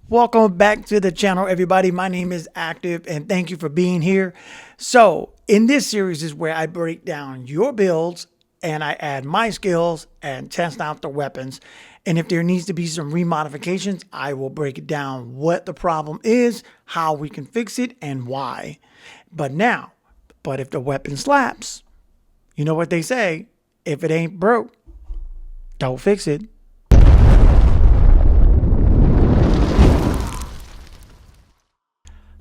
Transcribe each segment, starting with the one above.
Welcome back to the channel, everybody. My name is Active and thank you for being here. So in this series is where I break down your builds and I add my skills and test out the weapons. And if there needs to be some remodifications, I will break it down what the problem is, how we can fix it, and why. But if the weapon slaps, you know what they say, if it ain't broke, don't fix it.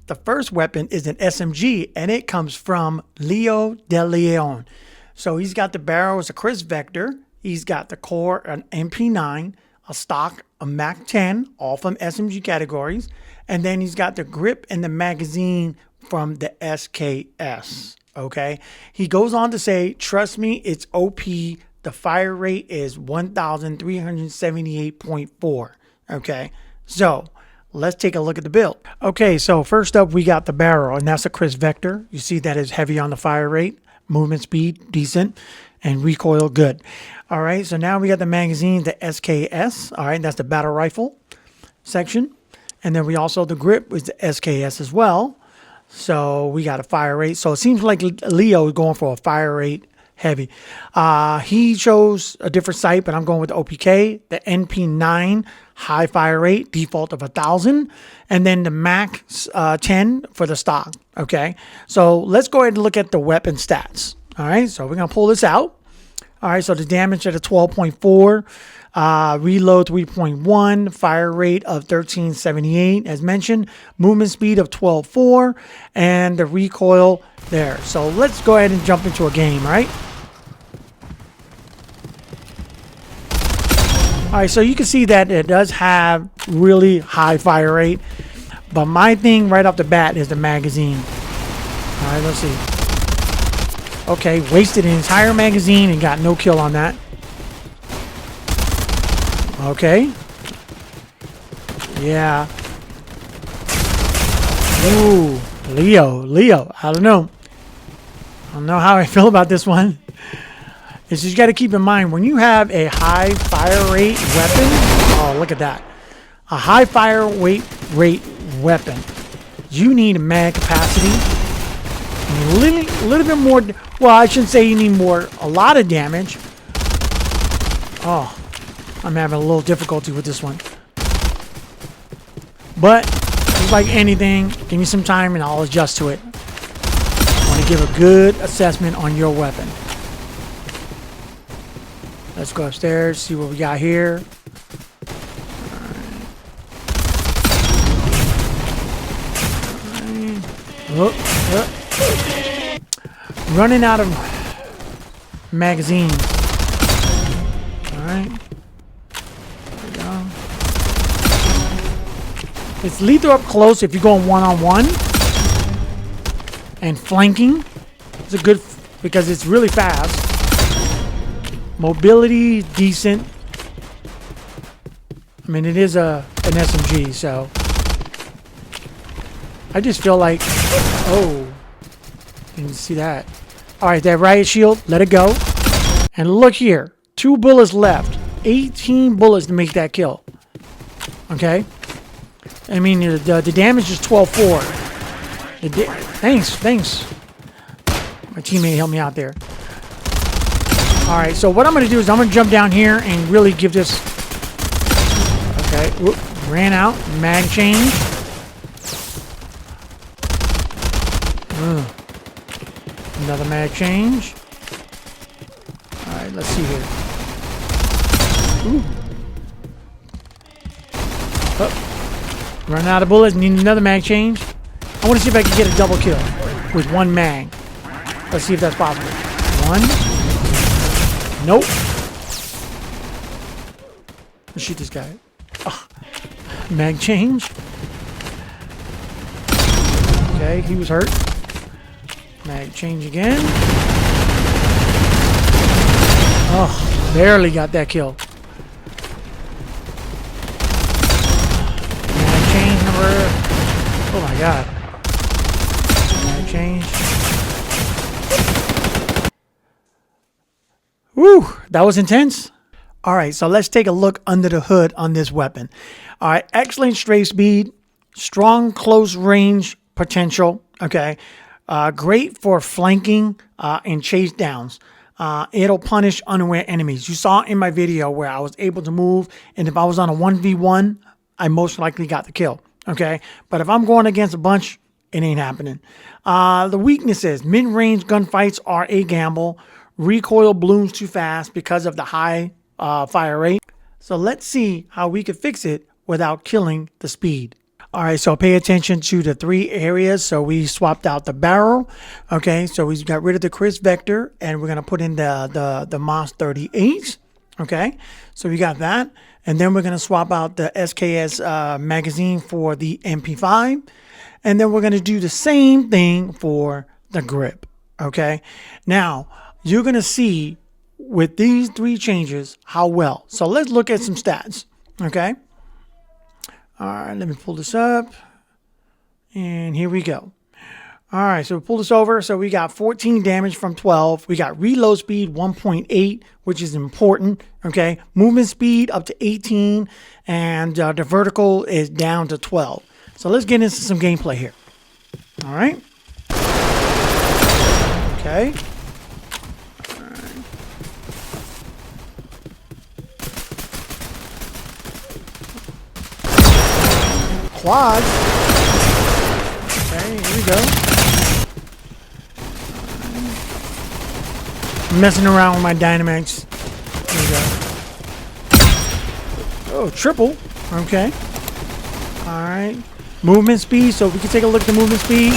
The first weapon is an SMG, and it comes from Leo de Leon. So he's got the barrel as a Chris Vector. He's got the core, an MP9, a stock, a Mac 10, all from SMG categories. And then he's got the grip and the magazine from the SKS. Okay. He goes on to say, trust me, it's OP. The fire rate is 1,378.4. Okay. So let's take a look at the build. Okay, so first up we got the barrel, and that's a Chris Vector. You see that is heavy on the fire rate, movement speed decent, and recoil good. All right, so now we got the magazine, the SKS. All right, that's the battle rifle section. And then we also, the grip is the SKS as well. So we got a fire rate. So it seems like Leo is going for a fire rate heavy. He chose a different sight, but I'm going with the OPK, the NP9 high fire rate, default of 1,000, and then the Mac 10 for the stock. Okay, so let's go ahead and look at the weapon stats. All right, so we're gonna pull this out. All right, so the damage at a 12.4, reload 3.1, fire rate of 1378 as mentioned, movement speed of 12.4, and the recoil there. So let's go ahead and jump into a game, right? All right, so you can see that it does have really high fire rate, but my thing right off the bat is the magazine. All right, let's see. Okay, wasted an entire magazine and got no kill on that. Okay. Yeah. Ooh, Leo. I don't know how I feel about this one. It's just, you got to keep in mind when you have a high fire rate weapon. Oh, look at that. A high fire rate weapon. You need a mag capacity. A little bit more. Well, I shouldn't say you need a lot of damage. Oh, I'm having a little difficulty with this one. But just like anything, give me some time and I'll adjust to it. I want to give a good assessment on your weapon. Let's go upstairs, see what we got here. All right. Running out of magazines. All right. There we go. It's lethal up close if you're going one-on-one. And flanking. It's a good, because it's really fast. Mobility decent. I mean, it is an SMG, so I just feel like, oh, you can see that. All right, that riot shield, let it go. And look here, 2 bullets left, 18 bullets to make that kill. Okay, I mean the damage is 12.4. Thanks. My teammate helped me out there. All right, so what I'm going to do is I'm going to jump down here and really give this. Okay, whoop, ran out. Mag change. Another mag change. All right, let's see here. Ooh. Oh, run out of bullets. Need another mag change. I want to see if I can get a double kill with one mag. Let's see if that's possible. One. Nope. Let's shoot this guy. Oh. Mag change. Okay, he was hurt. Mag change again. Oh, barely got that kill. Mag change number. Oh my god. Mag change. Woo, that was intense. All right, so let's take a look under the hood on this weapon. All right, excellent strafe speed, strong close range potential, okay? Great for flanking and chase downs. It'll punish unaware enemies. You saw in my video where I was able to move, and if I was on a 1v1, I most likely got the kill, okay? But if I'm going against a bunch, it ain't happening. The weaknesses, mid-range gunfights are a gamble. Recoil blooms too fast because of the high fire rate. So let's see how we could fix it without killing the speed. All right, so pay attention to the 3 areas. So we swapped out the barrel. Okay, so we got rid of the Chris Vector, and we're gonna put in the Moss 38. Okay, so we got that, and then we're gonna swap out the SKS magazine for the MP5, and then we're gonna do the same thing for the grip. Okay, now you're gonna see with these 3 changes how well. So let's look at some stats. Okay. All right, let me pull this up. And here we go. All right, so we pull this over. So we got 14 damage from 12. We got reload speed 1.8, which is important. Okay, movement speed up to 18, and the vertical is down to 12. So let's get into some gameplay here. All right. Okay. Quads. Okay, here we go. Messing around with my dynamics. Here we go. Oh, triple. Okay. Alright. Movement speed. So we can take a look at the movement speed.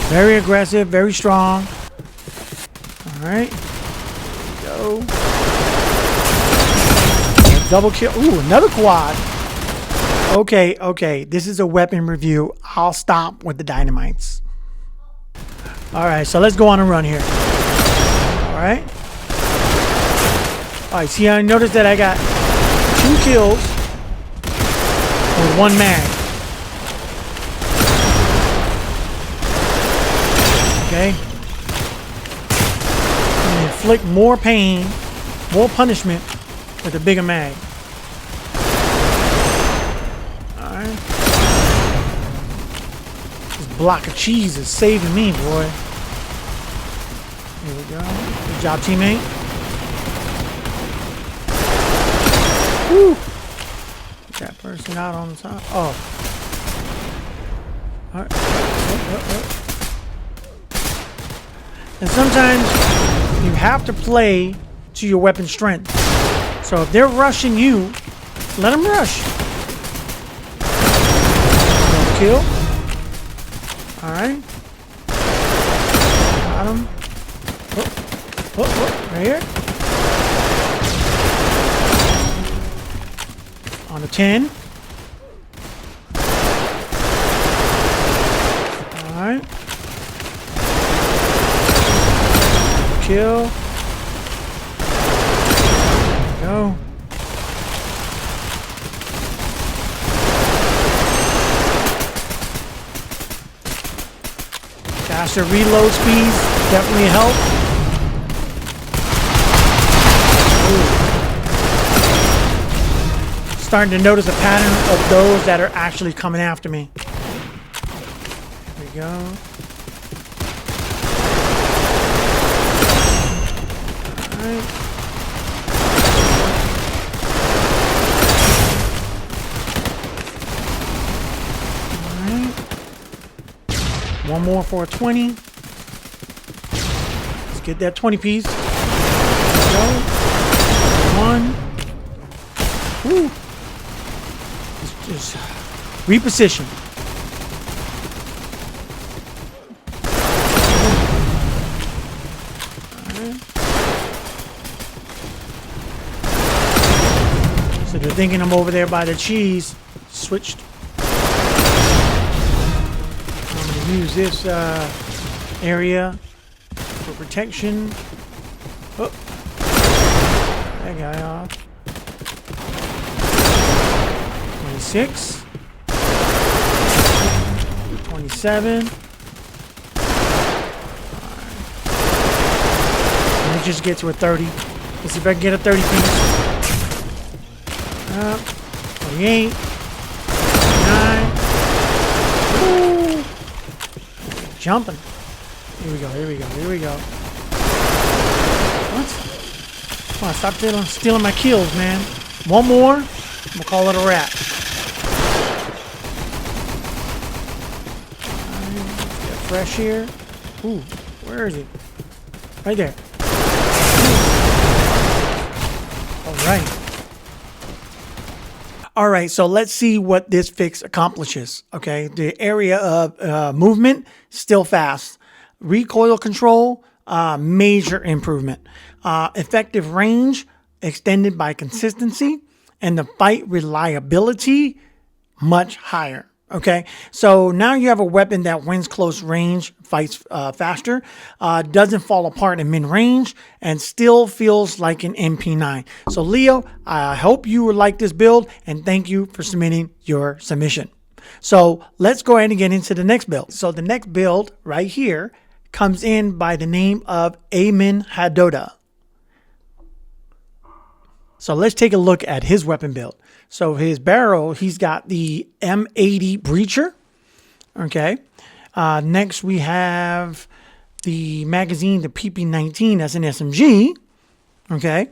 Very aggressive, very strong. Alright. Go. Double kill. Ooh, another quad. Okay, this is a weapon review. I'll stop with the dynamites. Alright, so let's go on a run here. Alright. Alright, see, I noticed that I got 2 kills with 1 mag. Okay. And inflict more pain, more punishment with a bigger mag. Block of cheese is saving me, boy. Here we go. Good job, teammate. Woo! Get that person out on the top. Oh. All right. And sometimes you have to play to your weapon strength. So if they're rushing you, let them rush. Kill. Alright. Got him. Right here. On the 10. Alright. Kill. There we go. Faster reload speeds definitely help. Ooh. Starting to notice a pattern of those that are actually coming after me. There we go. Alright. One more for a 20. Let's get that 20 piece. There we go. 1. Woo. Let's just reposition. Right. So they're thinking I'm over there by the cheese. Switched. Use this area for protection. Oh, that guy off. 26, 27. Let me just get to a 30. Let's see if I can get a 30 piece. 28. 9. Woo. Jumping. Here we go, here we go, here we go. What? Come on, stop stealing my kills, man. One more, we'll call it a wrap. Get fresh here. Ooh, where is he? Right there. All right, so let's see what this fix accomplishes. Okay, the area of movement, still fast. Recoil control, major improvement. Effective range, extended by consistency. And the fight reliability, much higher. Okay, so now you have a weapon that wins close range, fights faster, doesn't fall apart in mid-range, and still feels like an MP9. So Leo, I hope you would like this build, and thank you for submitting your submission. So let's go ahead and get into the next build. So the next build right here comes in by the name of Amin Hadoda. So let's take a look at his weapon build. So his barrel, he's got the M80 breacher. Okay. Next we have the magazine, the PP19. That's an SMG. Okay.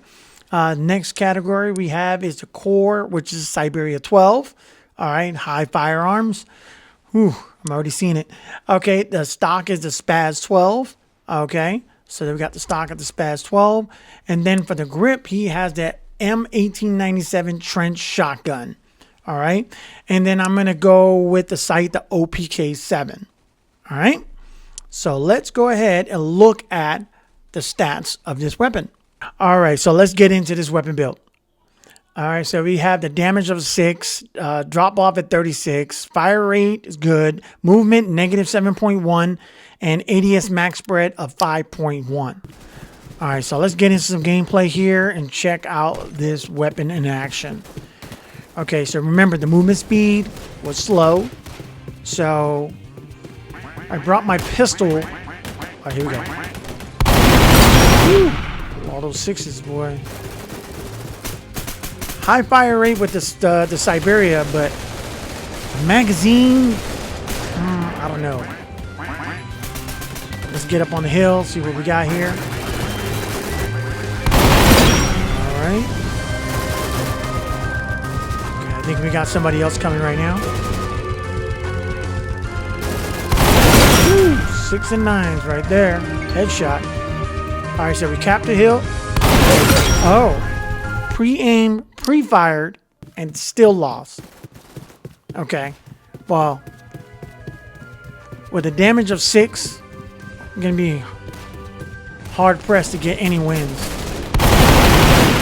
Next category we have is the core, which is Siberia 12. All right. High firearms. Whew, I'm already seeing it. Okay. The stock is the Spaz 12. Okay. So we got the stock of the Spaz 12. And then for the grip, he has that M1897 trench shotgun. All right. And then I'm going to go with the sight, the OPK7. All right. So let's go ahead and look at the stats of this weapon. All right. So let's get into this weapon build. All right. So we have the damage of 6, drop off at 36. Fire rate is good. Movement, negative 7.1. And ADS max spread of 5.1. All right, so let's get into some gameplay here and check out this weapon in action. Okay, so remember the movement speed was slow. So I brought my pistol. Oh, here we go. Woo! All those 6s, boy. High fire rate with the Siberia, but magazine, I don't know. Let's get up on the hill, see what we got here. Right. Okay, I think we got somebody else coming right now. Woo, 6 and 9s right there. Headshot. All right, so we capped the hill. Oh, pre-aimed, pre-fired, and still lost. Okay, well, with a damage of 6, I'm gonna be hard pressed to get any wins.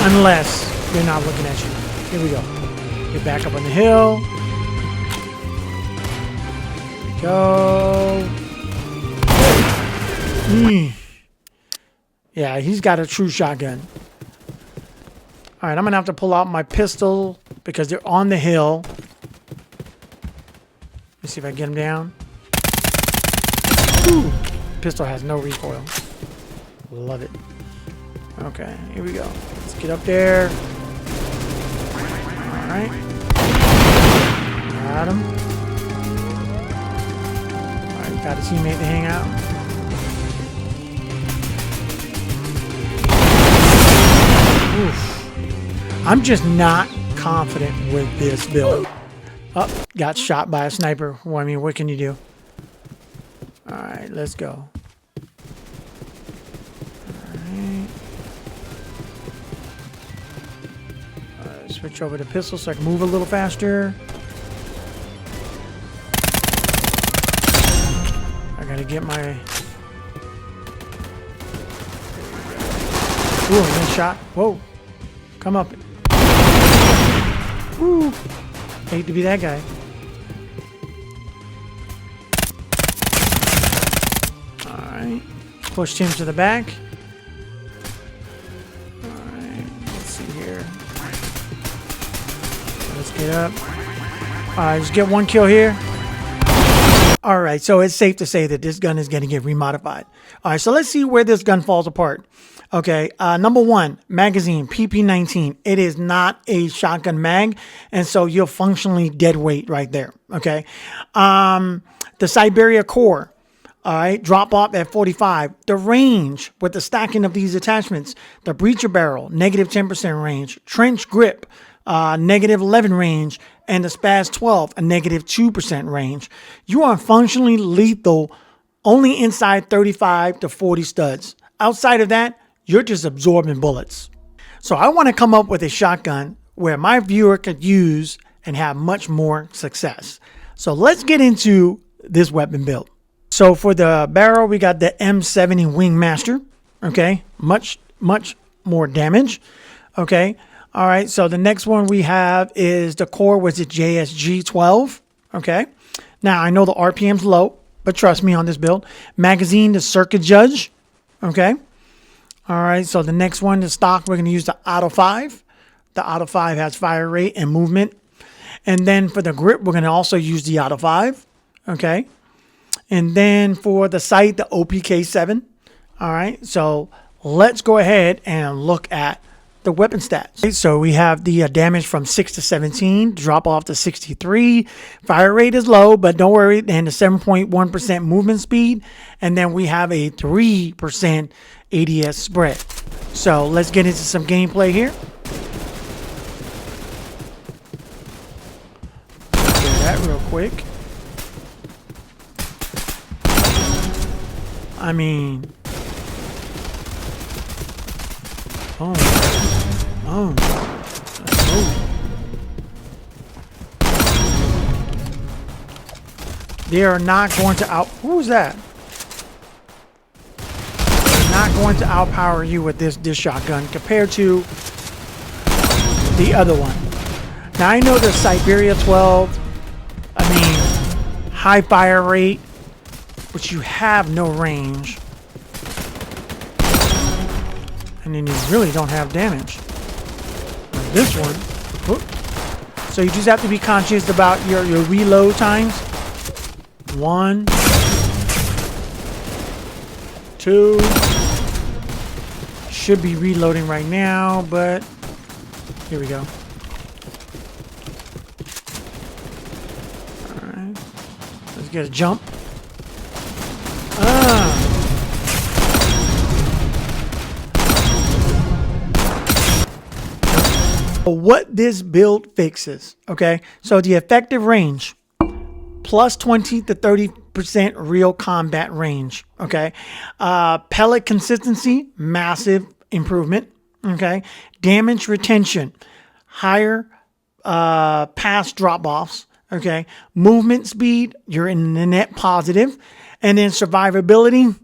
Unless they're not looking at you. Here we go. Get back up on the hill. Here we go. Yeah, he's got a true shotgun. All right, I'm going to have to pull out my pistol because they're on the hill. Let's see if I can get him down. Ooh, pistol has no recoil. Love it. Okay, here we go. Let's get up there. Alright. Got him. Alright, got a teammate to hang out. Oof. I'm just not confident with this build. Oh, got shot by a sniper. Well, I mean, what can you do? Alright, let's go. Switch over to pistol so I can move a little faster. I gotta get my... Ooh, I'm getting shot. Whoa. Come up. Ooh. Hate to be that guy. Alright. Pushed him to the back. Alright. Let's see here. Let's get up. Alright, just get one kill here. Alright, so it's safe to say that this gun is going to get remodified. Alright, so let's see where this gun falls apart. Okay, number one, magazine, PP19. It is not a shotgun mag, and so you're functionally dead weight right there. Okay, the Siberia core. All right, drop off at 45. The range with the stacking of these attachments, the breacher barrel, negative 10% range, trench grip, negative 11 range, and the Spaz 12, a negative 2% range. You are functionally lethal only inside 35 to 40 studs. Outside of that, you're just absorbing bullets. So I want to come up with a shotgun where my viewer could use and have much more success. So let's get into this weapon build. So for the barrel, we got the M70 Wingmaster. Okay, much more damage. Okay, all right. So the next one we have is the core, was it JSG 12? Okay, now I know the RPM's low, but trust me on this build. Magazine, the Circuit Judge. Okay, all right. So the next one, the stock, we're going to use the Auto 5. The Auto 5 has fire rate and movement. And then for the grip, we're going to also use the Auto 5. Okay. And then for the sight, the OPK7. All right, so let's go ahead and look at the weapon stats. Okay, so we have the damage from 6 to 17, drop off to 63. Fire rate is low, but don't worry. And the 7.1% movement speed. And then we have a 3% ADS spread. So let's get into some gameplay here. Do that real quick. I mean, oh, they are not going to who's that? They're not going to outpower you with this shotgun compared to the other one. Now I know the Siberia 12, I mean, high fire rate, but you have no range. And then you really don't have damage. Like this one. Whoop. So you just have to be conscious about your reload times. 1, 2. Should be reloading right now, but here we go. Alright. Let's get a jump. What this build fixes, okay? So the effective range, plus 20 to 30% real combat range, okay? Pellet consistency, massive improvement, okay? Damage retention, higher pass drop-offs, okay? Movement speed, you're in the net positive. And then survivability,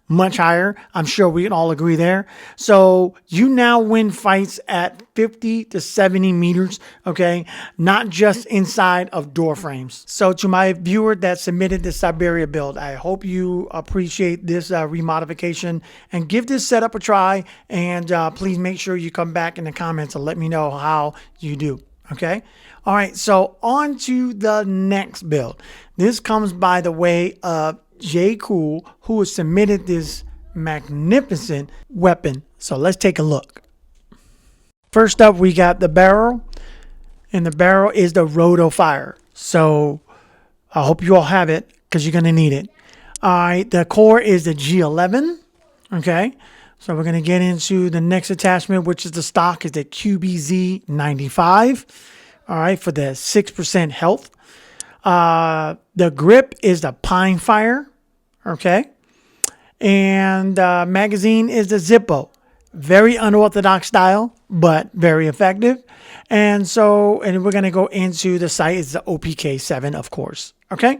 much higher. I'm sure we can all agree there. So you now win fights at 50 to 70 meters, okay? Not just inside of door frames. So to my viewer that submitted the Siberia build, I hope you appreciate this remodification and give this setup a try. And please make sure you come back in the comments and let me know how you do, okay? All right, so on to the next build. This comes by the way of J. Cool, who has submitted this magnificent weapon. So let's take a look. First up, we got the barrel, and the barrel is the Roto Fire. So I hope you all have it because you're going to need it. All right, the core is the G11. Okay, so we're going to get into the next attachment, which is the stock, is the QBZ95. All right, for the 6% health. The grip is the Pine Fire. Okay. And magazine is the Zippo. Very unorthodox style, but very effective. And we're going to go into the sight is the OPK7, of course. Okay.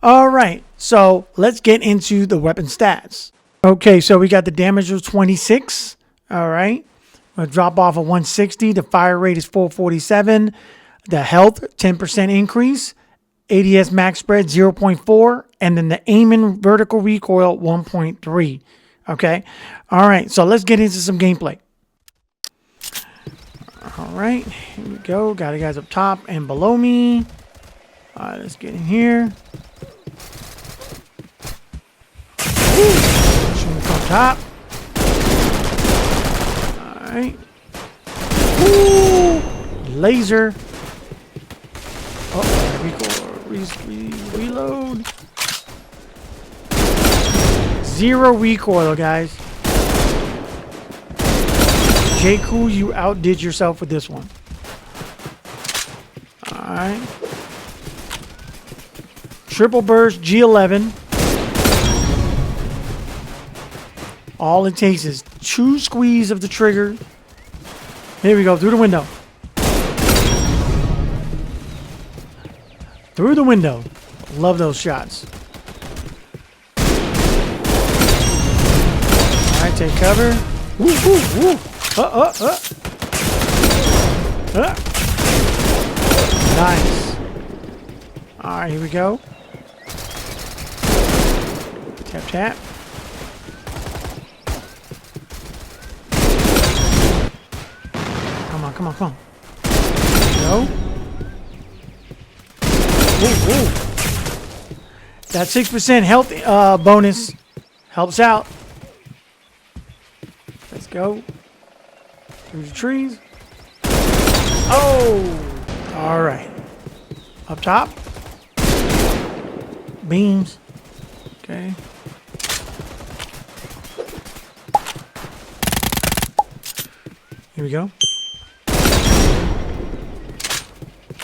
All right. So let's get into the weapon stats. Okay. So we got the damage of 26. All right. A drop off of 160. The fire rate is 447. The health, 10% increase. ADS max spread 0.4, and then the aiming vertical recoil 1.3. Okay. All right. So let's get into some gameplay. All right. Here we go. Got you guys up top and below me. All right. Let's get in here. Shooting from top. Alright. Ooh! Laser. Oh, reload. Zero recoil, guys. J. Cool, you outdid yourself with this one. Alright. Triple burst G11. All it takes is 2 squeeze of the trigger. Here we go, through the window. Through the window. Love those shots. Alright, take cover. Woo, woo, woo. Nice. Alright, here we go. Tap, tap. Come on, come on, come on. There we go. Woo, woo. That 6% health bonus helps out. Let's go. Through the trees. Oh! Alright. Up top. Beams. Okay. Here we go.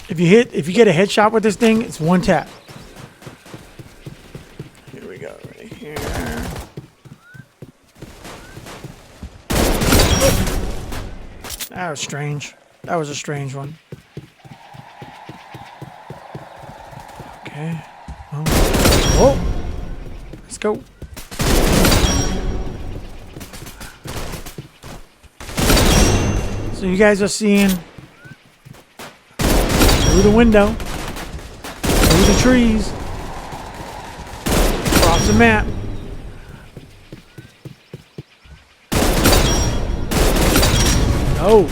If you get a headshot with this thing, it's one tap. Here we go, right here. That was strange. That was a strange one. Okay. Oh. Whoa. Let's go. So you guys are seeing through the window, through the trees, across the map. No.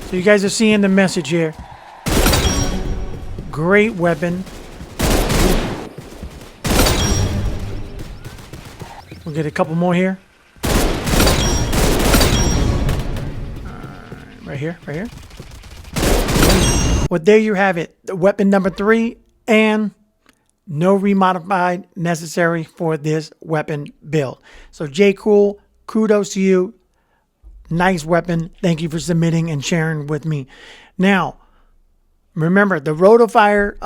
So you guys are seeing the message here. Great weapon. We'll get a couple more here. Right here, right here. Well, there you have it. The weapon number 3, and no remodified necessary for this weapon build. So J. Cool, kudos to you. Nice weapon. Thank you for submitting and sharing with me. Now, remember the Rotofire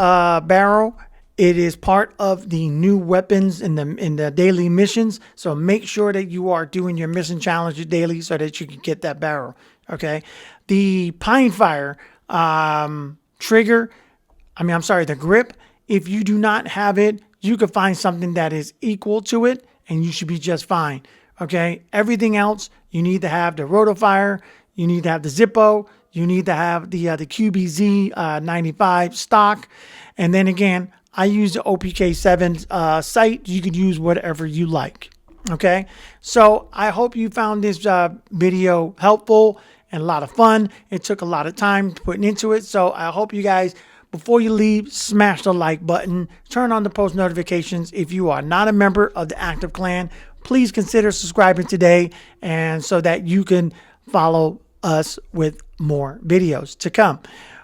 barrel. It is part of the new weapons in the daily missions. So make sure that you are doing your mission challenges daily so that you can get that barrel. Okay. The Pine Fire trigger. The grip. If you do not have it, you can find something that is equal to it, and you should be just fine. Okay. Everything else, you need to have the Rotofire. You need to have the Zippo. You need to have the QBZ 95 stock. And then again, I use the OPK7 sight. You could use whatever you like. Okay. So I hope you found this video helpful and a lot of fun. It took a lot of time putting into it. So I hope you guys, before you leave, smash the like button, turn on the post notifications. If you are not a member of the Active Clan, please consider subscribing today, and so that you can follow us with more videos to come.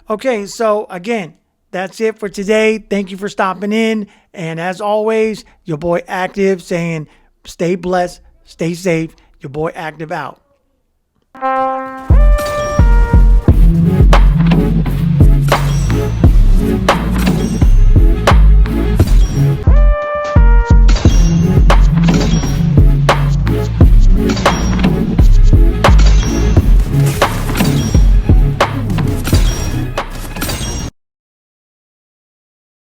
Okay, so again, that's it for today. Thank you for stopping in. And as always, your boy Active saying, stay blessed, stay safe. Your boy Active out.